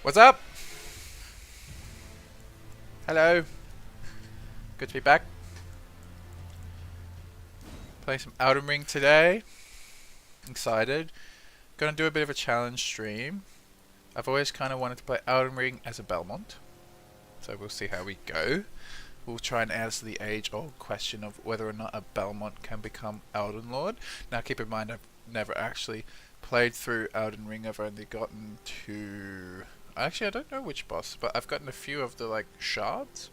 What's up? Hello. Good to be back. Playing some Elden Ring today. Excited. Gonna do a bit of a challenge stream. I've always kind of wanted to play Elden Ring as a Belmont. So we'll see how we go. We'll try and answer the age-old question of whether or not a Belmont can become Elden Lord. Now keep in mind I've never actually played through Elden Ring. I've only gotten to... Actually, I don't know which boss, but I've gotten a few of the shards.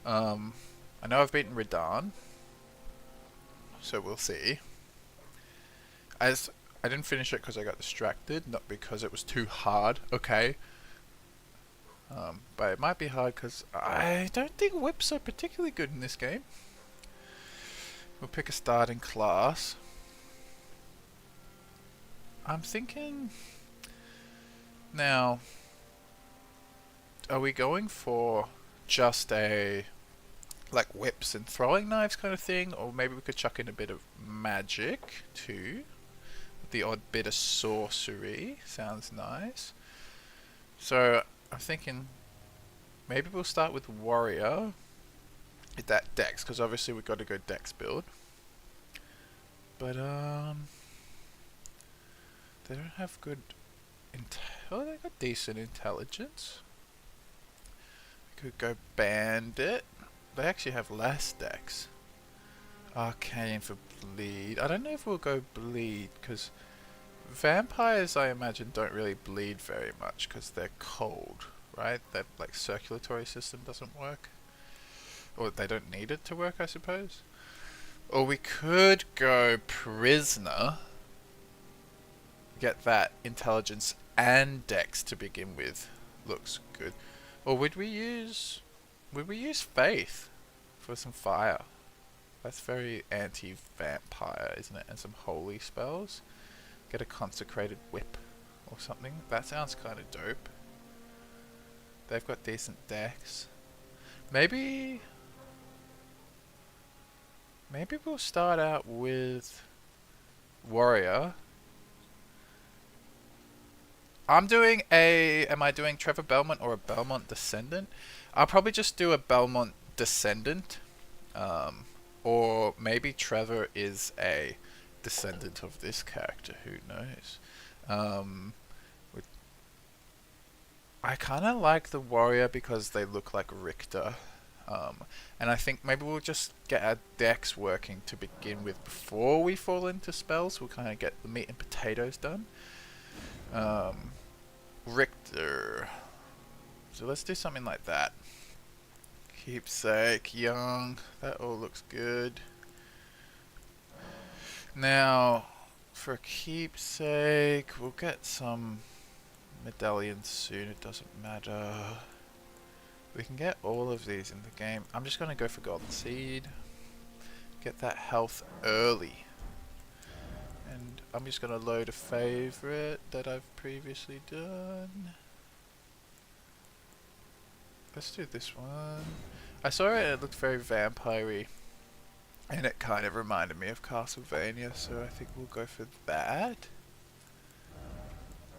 I know I've beaten Radahn, so we'll see. As I didn't finish it because I got distracted, not because it was too hard. Okay, but it might be hard because I don't think whips are particularly good in this game. We'll pick a starting class. I'm thinking now. Are we going for just a whips and throwing knives kind of thing, or maybe we could chuck in a bit of magic too? The odd bit of sorcery sounds nice. So I'm thinking maybe we'll start with warrior with that dex, because obviously we've got to go dex build. But they don't have good oh, they got decent intelligence. We could go bandit. They actually have less dex. Arcane for bleed. I don't know if we'll go bleed, because vampires, I imagine, don't really bleed very much because they're cold, right? Their circulatory system doesn't work, or they don't need it to work, I suppose. Or we could go prisoner, get that intelligence and dex to begin with. Looks good. Or would we use faith for some fire? That's very anti-vampire, isn't it? And some holy spells. Get a consecrated whip or something. That sounds kind of dope. They've got decent decks. Maybe we'll start out with warrior. Am I doing Trevor Belmont or a Belmont Descendant? I'll probably just do a Belmont Descendant. Or maybe Trevor is a descendant of this character, who knows. I kind of like the warrior because they look like Richter. And I think maybe we'll just get our decks working to begin with before we fall into spells. We'll kind of get the meat and potatoes done. Richter. So let's do something like that. Keepsake, young. That all looks good. Now, for keepsake, we'll get some medallions soon. It doesn't matter. We can get all of these in the game. I'm just going to go for golden seed. Get that health early. And I'm just going to load a favorite that I've previously done. Let's do this one. I saw it and it looked very vampire-y. And it kind of reminded me of Castlevania, so I think we'll go for that.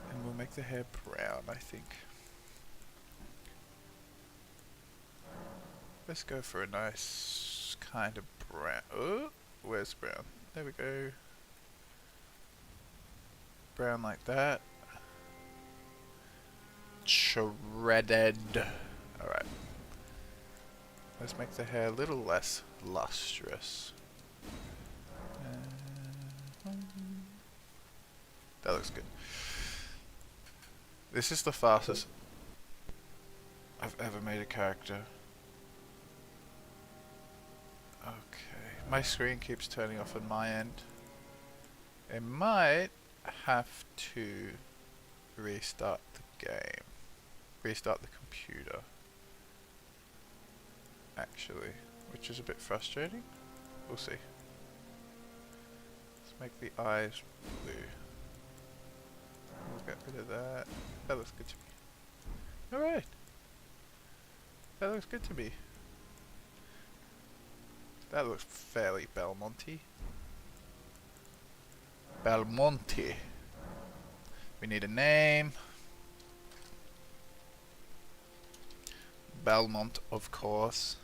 And we'll make the hair brown, I think. Let's go for a nice kind of brown. Oh, where's brown? There we go. Brown like that. Shredded. Alright. Let's make the hair a little less lustrous. That looks good. This is the fastest I've ever made a character. Okay. My screen keeps turning off on my end. I might have to restart the game. Restart the computer. Actually, which is a bit frustrating. We'll see. Let's make the eyes blue. We'll get rid of that. That looks good to me. Alright. That looks good to me. That looks fairly Belmonty. Belmonty. We need a name. Belmont, of course.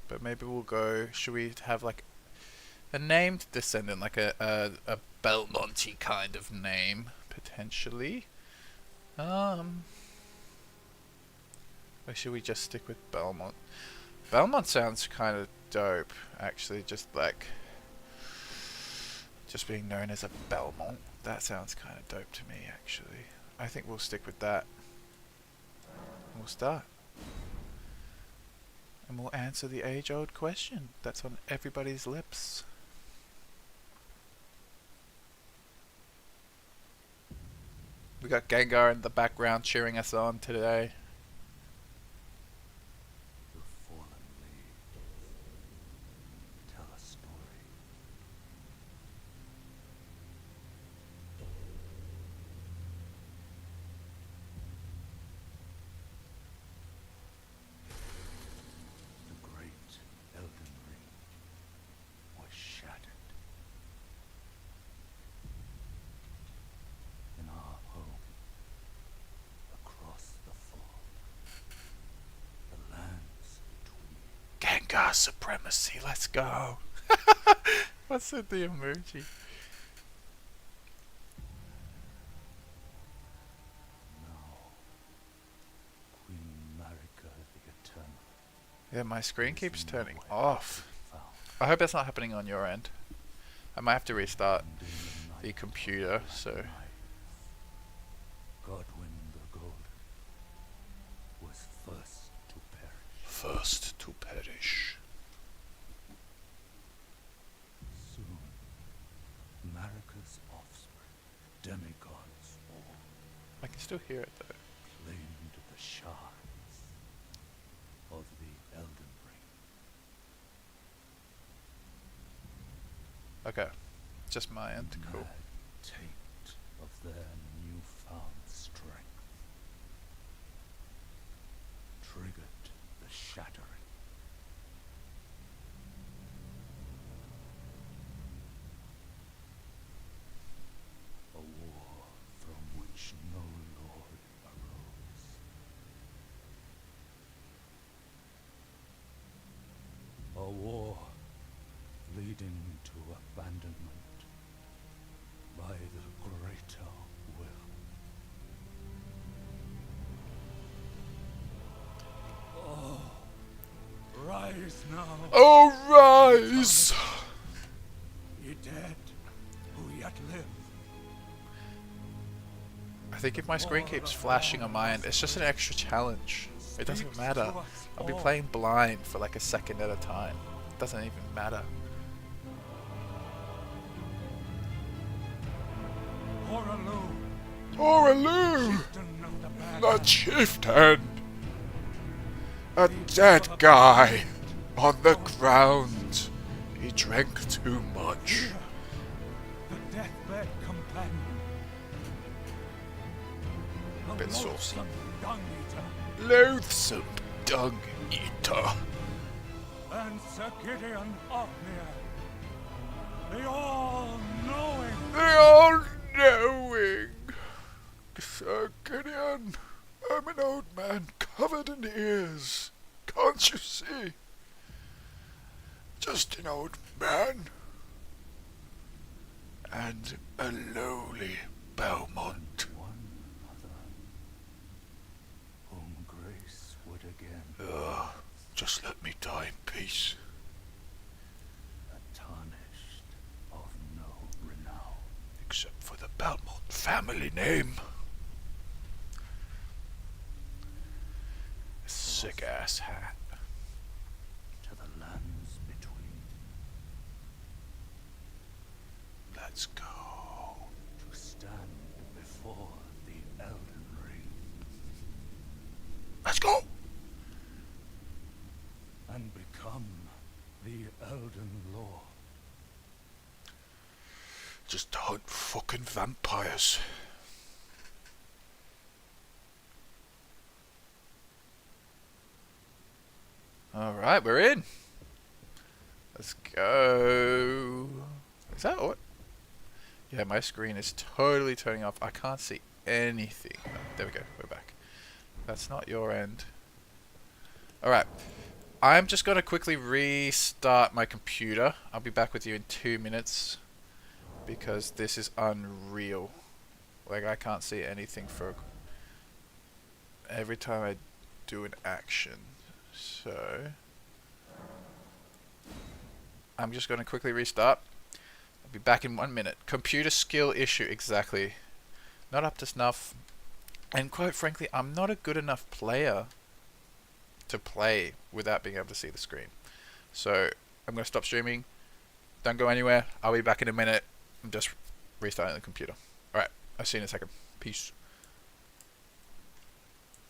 But maybe we'll go... Should we have like a named descendant, like a Belmonty kind of name, potentially? Or should we just stick with Belmont? Belmont sounds kind of dope, actually. Just being known as a Belmont. That sounds kind of dope to me, actually. I think we'll stick with that. We'll start. And we'll answer the age-old question that's on everybody's lips. We got Gengar in the background cheering us on today. The fallen leaves tell a story. The great Elden Ring was shattered. In our home, across the fall, the lands between. Gengar supremacy, let's go. What's with the emoji? Now, Queen Marika the Eternal. Yeah, my screen keeps is turning nowhere off. to be found. I hope that's not happening on your end. I might have to restart And in the night computer, of so... nights, Godwin the Golden was first to perish. First to perish. Soon, Marika's offspring, demigods all, I can still hear it though. claimed the shards of the Elden Ring. Okay. Just my end, cool. Mad taint of their newfound strength triggered the shattering. A war from which no lord arose. A war leading to abandonment by the greater will. Oh, rise now, Oh, rise! ye dead who yet live. I think if my screen keeps flashing on my end, it's just an extra challenge. It doesn't matter. I'll be playing blind for like a second at a time. It doesn't even matter. Oraloo! The chieftain! A dead guy on the ground. He drank too much. The deathbed companion. Bit saucy. Dung eater. Loathsome dung eater. And Sir Gideon Othniel. The all-knowing. The all-knowing. Sir Gideon, I'm an old man covered in ears. Can't you see? Just an old man. And a lowly Belmont. One other whom grace would again Just let me die in peace. tarnished of no renown. Except for the Belmont family name. A sick ass hat. To the lands between, Let's go. to stand before the Elden Ring Let's go! and become the Elden Lord. Just hunt fucking vampires. Alright, we're in. Let's go. Is that what? Yeah, my screen is totally turning off. I can't see anything. Oh, there we go. We're back. That's not your end. Alright. I'm just going to quickly restart my computer. I'll be back with you in 2 minutes. Because this is unreal. Like, I can't see anything for every time I do an action. So I'm just going to quickly restart. I'll be back in 1 minute. Computer skill issue, exactly. Not up to snuff. And quite frankly, I'm not a good enough player to play without being able to see the screen. So I'm going to stop streaming. Don't go anywhere. I'll be back in a minute. I'm just restarting the computer. Alright, I'll see you in a second. Peace.